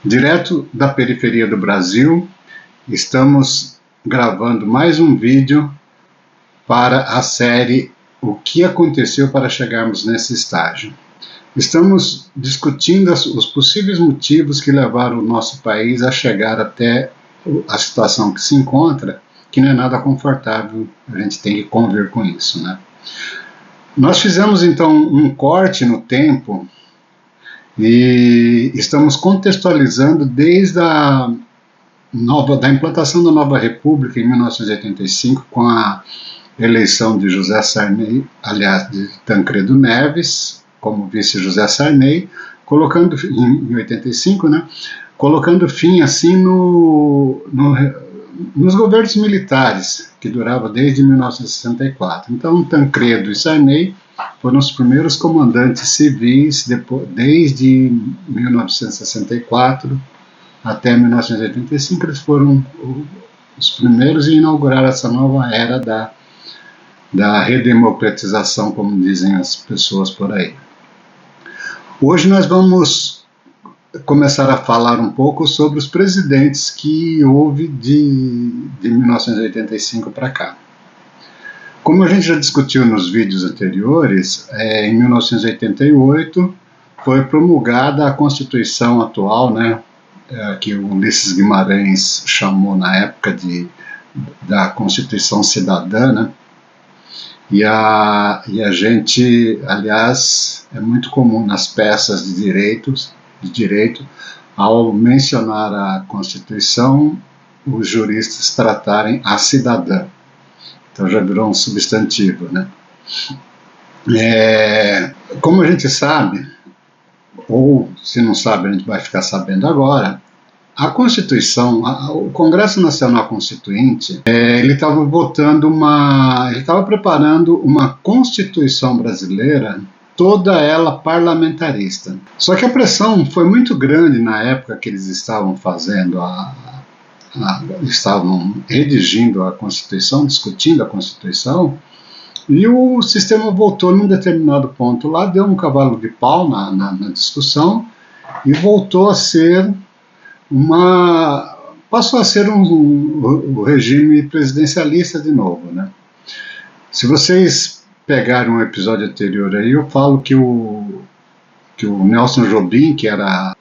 Direto da periferia do Brasil, estamos gravando mais um vídeo para a série O que aconteceu para chegarmos nesse estágio. Estamos discutindo os possíveis motivos que levaram o nosso país a chegar até a situação que se encontra, que não é nada confortável, a gente tem que conviver com isso, né? Nós fizemos então um corte no tempo e estamos contextualizando desde da implantação da nova República em 1985, com a eleição de José Sarney, aliás, de Tancredo Neves, como vice José Sarney, colocando em 85, né, colocando fim assim nos governos militares, que duravam desde 1964. Então, Tancredo e Sarney foram os primeiros comandantes civis desde 1964 até 1985. Eles foram os primeiros a inaugurar essa nova era da redemocratização, como dizem as pessoas por aí. Hoje nós vamos começar a falar um pouco sobre os presidentes que houve de 1985 para cá. Como a gente já discutiu nos vídeos anteriores, em 1988 foi promulgada a Constituição atual, né, que o Ulisses Guimarães chamou na época da Constituição Cidadã, né? E a gente, aliás, é muito comum nas peças de direito, ao mencionar a Constituição, os juristas tratarem a cidadã. Então já virou um substantivo, né? Como a gente sabe, ou se não sabe, a gente vai ficar sabendo agora, a Constituição, o Congresso Nacional Constituinte, ele estava preparando uma Constituição brasileira, toda ela parlamentarista. Só que a pressão foi muito grande na época que eles estavam fazendo estavam redigindo a Constituição, discutindo a Constituição, e o sistema voltou num determinado ponto lá, deu um cavalo de pau na discussão e voltou a ser passou a ser um regime presidencialista de novo, né? Se vocês pegarem um episódio anterior aí, eu falo que o Nelson Jobim, que era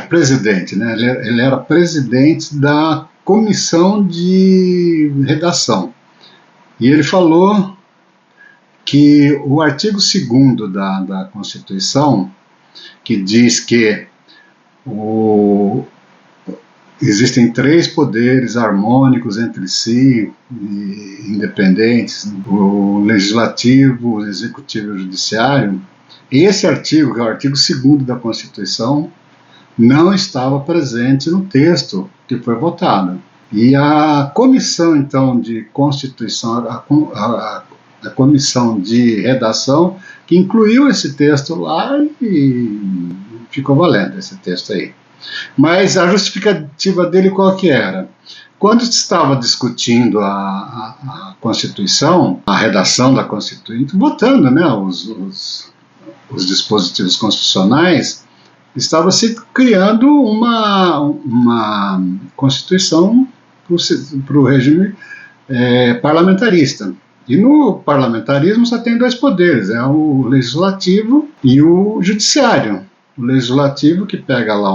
presidente, né? Ele era presidente da comissão de redação. E ele falou que o artigo 2º da Constituição, que diz que existem 3 poderes harmônicos entre si, independentes, o legislativo, o executivo e o judiciário, esse artigo, que é o artigo 2º da Constituição, não estava presente no texto que foi votado. E a comissão, então, de Constituição, a comissão de redação, que incluiu esse texto lá e ficou valendo esse texto aí. Mas a justificativa dele qual que era? Quando estava discutindo a Constituição, a redação da Constituinte, votando, né, os dispositivos constitucionais, estava se criando uma Constituição para o regime parlamentarista. E no parlamentarismo só tem 2 poderes, é o legislativo e o judiciário. O legislativo, que pega lá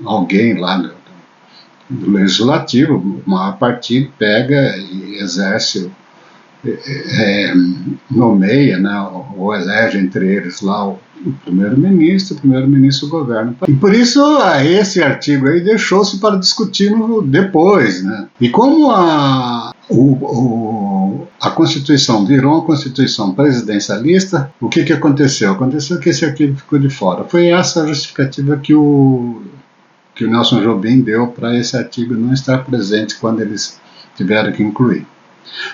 alguém lá do legislativo, o maior partido pega e exerce, nomeia, né, ou elege entre eles lá o primeiro-ministro o governo. E por isso esse artigo aí deixou-se para discutir depois, né? E como a Constituição virou uma Constituição presidencialista, o que aconteceu? Aconteceu que esse artigo ficou de fora. Foi essa a justificativa que o Nelson Jobim deu para esse artigo não estar presente quando eles tiveram que incluir.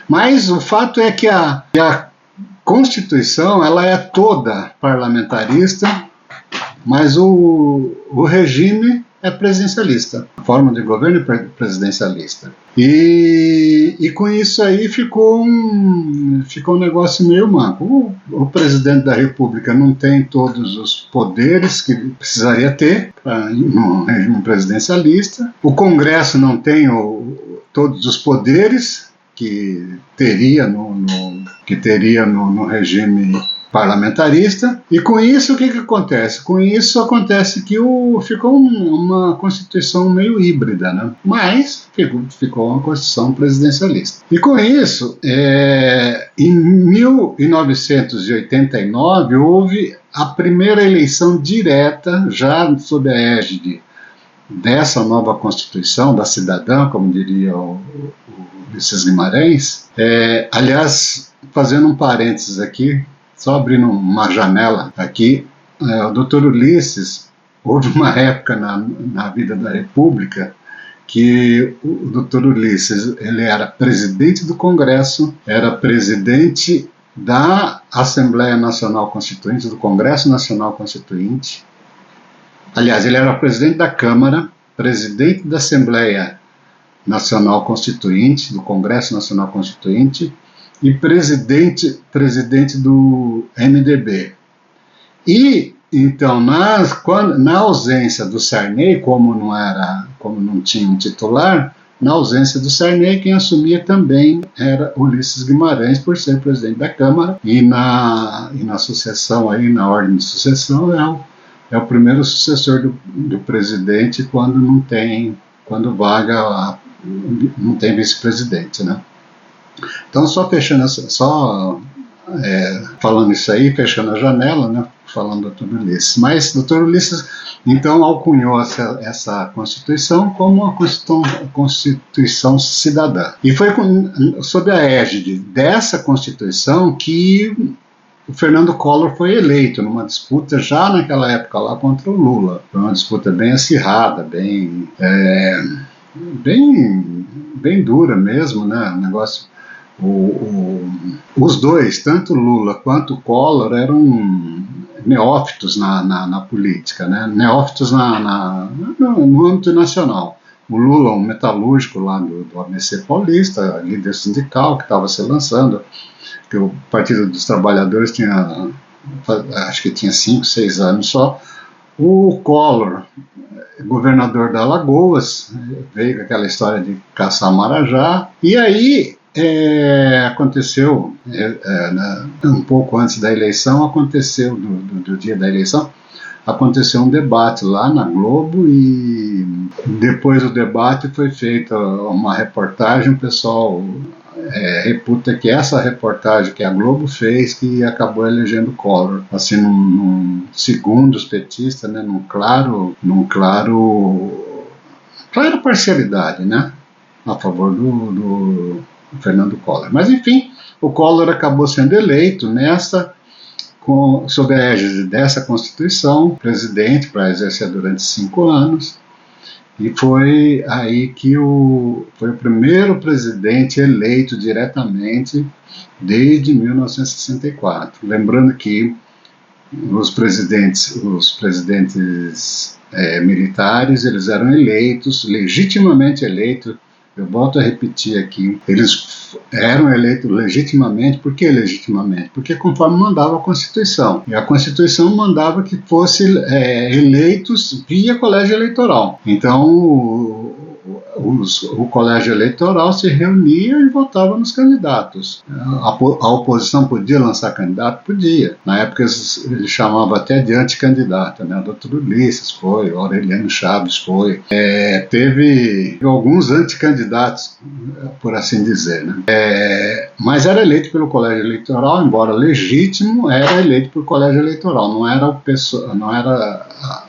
Mas o fato é que a Constituição, ela é toda parlamentarista, mas o regime é presidencialista, a forma de governo é presidencialista. E E com isso aí ficou um negócio meio manco. O presidente da República não tem todos os poderes que precisaria ter no regime presidencialista. O Congresso não tem todos os poderes que teria no regime parlamentarista. E com isso, o que acontece? Com isso acontece que ficou uma Constituição meio híbrida, né? Mas ficou uma Constituição presidencialista. E com isso, em 1989, houve a primeira eleição direta, já sob a égide dessa nova Constituição, da cidadã, como diria o Ulisses Guimarães. Aliás, fazendo um parênteses aqui, só abrindo uma janela aqui, o Dr. Ulisses, houve uma época na vida da República que o Dr. Ulisses, ele era presidente do Congresso, era presidente da Assembleia Nacional Constituinte, do Congresso Nacional Constituinte. Aliás, ele era presidente da Câmara, presidente da Assembleia Nacional Constituinte, do Congresso Nacional Constituinte, e presidente do MDB. E, então, na ausência do Sarney, como não tinha um titular, na ausência do Sarney, quem assumia também era Ulisses Guimarães, por ser presidente da Câmara, e na sucessão, aí, na ordem de sucessão, é o primeiro sucessor do presidente quando não tem vice-presidente, né? Então, falando isso aí, fechando a janela, né, falando do Dr. Ulisses. Mas o Dr. Ulisses, então, alcunhou essa Constituição como uma Constituição cidadã. E foi sob a égide dessa Constituição que o Fernando Collor foi eleito numa disputa já naquela época lá contra o Lula. Foi uma disputa bem acirrada, bem dura mesmo, né, um negócio. Os dois, tanto Lula quanto Collor, eram neófitos na política, né? Neófitos no âmbito nacional. O Lula, um metalúrgico lá do ABC Paulista, líder sindical, que estava se lançando, que o Partido dos Trabalhadores acho que tinha 5, 6 anos só. O Collor, governador da Alagoas, veio com aquela história de caçar marajá, e aí aconteceu, um pouco antes da eleição, do dia da eleição, aconteceu um debate lá na Globo, e depois do debate foi feita uma reportagem. O pessoal reputa que essa reportagem que a Globo fez que acabou elegendo Collor, assim, segundo os petistas, né, num claro parcialidade, né, a favor do Fernando Collor. Mas, enfim, o Collor acabou sendo eleito sob a égide dessa Constituição, presidente, para exercer durante 5 anos, e foi aí que foi o primeiro presidente eleito diretamente desde 1964. Lembrando que os presidentes militares, eles eram legitimamente eleitos. Eu volto a repetir aqui, eles eram eleitos legitimamente. Por que legitimamente? Porque conforme mandava a Constituição. E a Constituição mandava que fossem eleitos via colégio eleitoral. Então, o colégio eleitoral se reunia e votava nos candidatos. A oposição podia lançar candidato? Podia. Na época eles chamavam até de anticandidato, né? O Dr. Ulisses foi, o Aureliano Chaves foi. Teve alguns anticandidatos, por assim dizer, né? Mas era eleito pelo colégio eleitoral, embora legítimo, era eleito pelo colégio eleitoral. Não era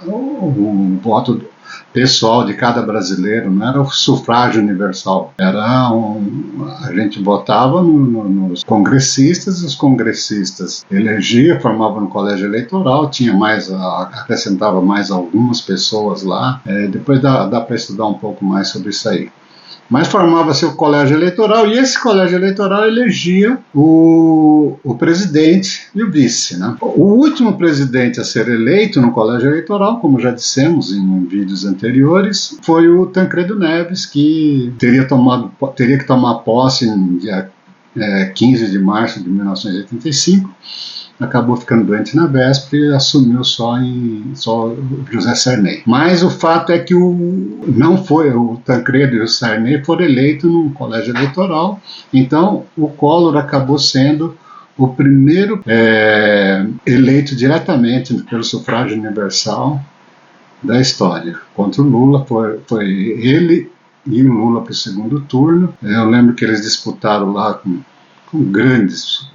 o voto pessoal de cada brasileiro, não era o sufrágio universal, a gente votava nos congressistas, os congressistas elegiam, formavam no colégio eleitoral, acrescentava mais algumas pessoas lá, depois dá para estudar um pouco mais sobre isso aí. Mas formava-se o colégio eleitoral, e esse colégio eleitoral elegia o presidente e o vice, né? O último presidente a ser eleito no colégio eleitoral, como já dissemos em vídeos anteriores, foi o Tancredo Neves, que teria que tomar posse em dia 15 de março de 1985, acabou ficando doente na véspera e assumiu só José Sarney. Mas o fato é que não foi o Tancredo e o Sarney foram eleitos num colégio eleitoral, então o Collor acabou sendo o primeiro eleito diretamente pelo sufrágio universal da história. Contra o Lula, foi ele e o Lula para o segundo turno. Eu lembro que eles disputaram lá com grandes,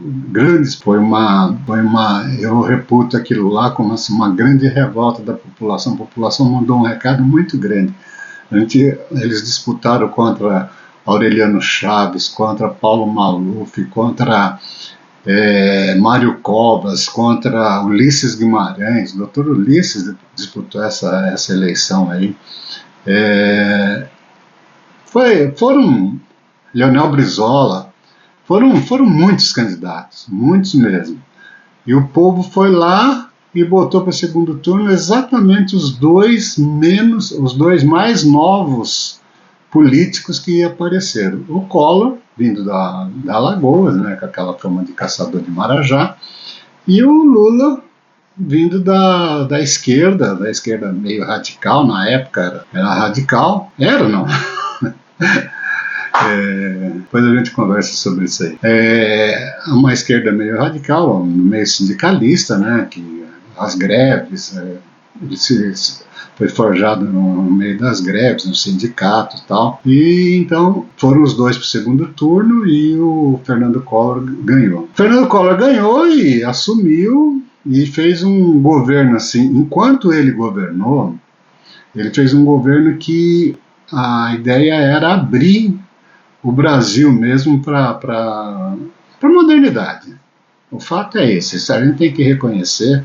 eu reputo aquilo lá como assim, uma grande revolta da população. A população mandou um recado muito grande. Eles disputaram contra Aureliano Chaves, contra Paulo Maluf, contra Mário Covas, contra Ulisses Guimarães. O doutor Ulisses disputou essa eleição aí. Foram Leonel Brizola. Foram muitos candidatos, muitos mesmo. E o povo foi lá e botou para o segundo turno exatamente os dois mais novos políticos que apareceram. O Collor, vindo da Alagoas, né, com aquela fama de caçador de marajá, e o Lula, vindo da esquerda meio radical, na época era radical, não? Depois a gente conversa sobre isso aí. Uma esquerda meio radical, meio sindicalista, né, que as greves, foi forjado no meio das greves, no sindicato e tal. E então foram os dois para o segundo turno e o Fernando Collor ganhou. Fernando Collor ganhou e assumiu e fez um governo assim. Enquanto ele governou, ele fez um governo que a ideia era abrir o Brasil mesmo para a modernidade. O fato é esse, isso a gente tem que reconhecer.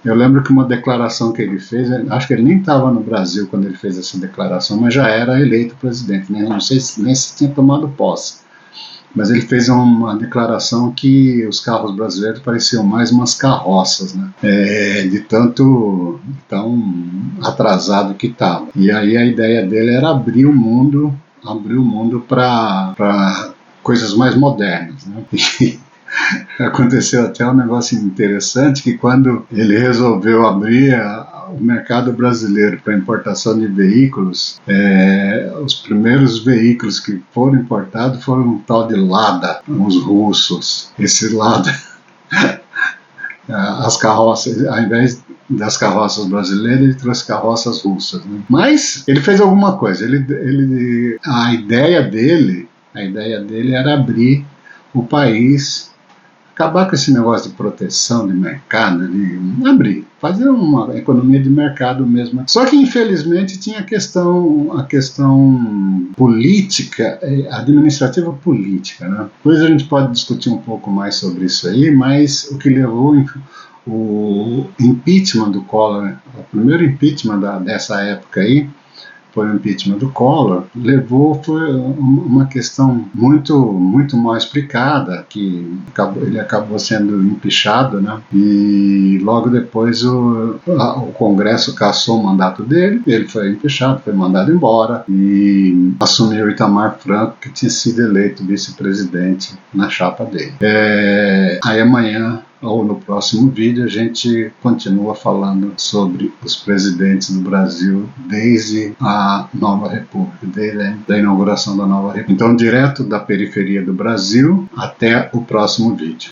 Eu lembro que uma declaração que ele fez, acho que ele nem estava no Brasil quando ele fez essa declaração, mas já era eleito presidente, né? Não sei nem se tinha tomado posse. Mas ele fez uma declaração que os carros brasileiros pareciam mais umas carroças, né? De tão atrasado que estava. E aí a ideia dele era abrir o mundo para coisas mais modernas, né? E aconteceu até um negócio interessante, que quando ele resolveu abrir o mercado brasileiro para importação de veículos, os primeiros veículos que foram importados foram um tal de Lada, os russos. Esse Lada, as carroças, ao invés das carroças brasileiras, ele trouxe carroças russas, né? Mas ele fez alguma coisa. A ideia dele era abrir o país, acabar com esse negócio de proteção de mercado, de abrir, fazer uma economia de mercado mesmo. Só que infelizmente tinha a questão política, administrativa política, né? Depois a gente pode discutir um pouco mais sobre isso aí, mas o que levou o impeachment do Collor, o primeiro impeachment dessa época aí, foi o impeachment do Collor, foi uma questão muito mal explicada, que ele acabou sendo empichado, né? E logo depois o Congresso cassou o mandato dele, ele foi empichado, foi mandado embora e assumiu Itamar Franco, que tinha sido eleito vice-presidente na chapa dele. Aí amanhã, ou no próximo vídeo, a gente continua falando sobre os presidentes do Brasil desde a nova república, desde a inauguração da nova república. Então, direto da periferia do Brasil até o próximo vídeo.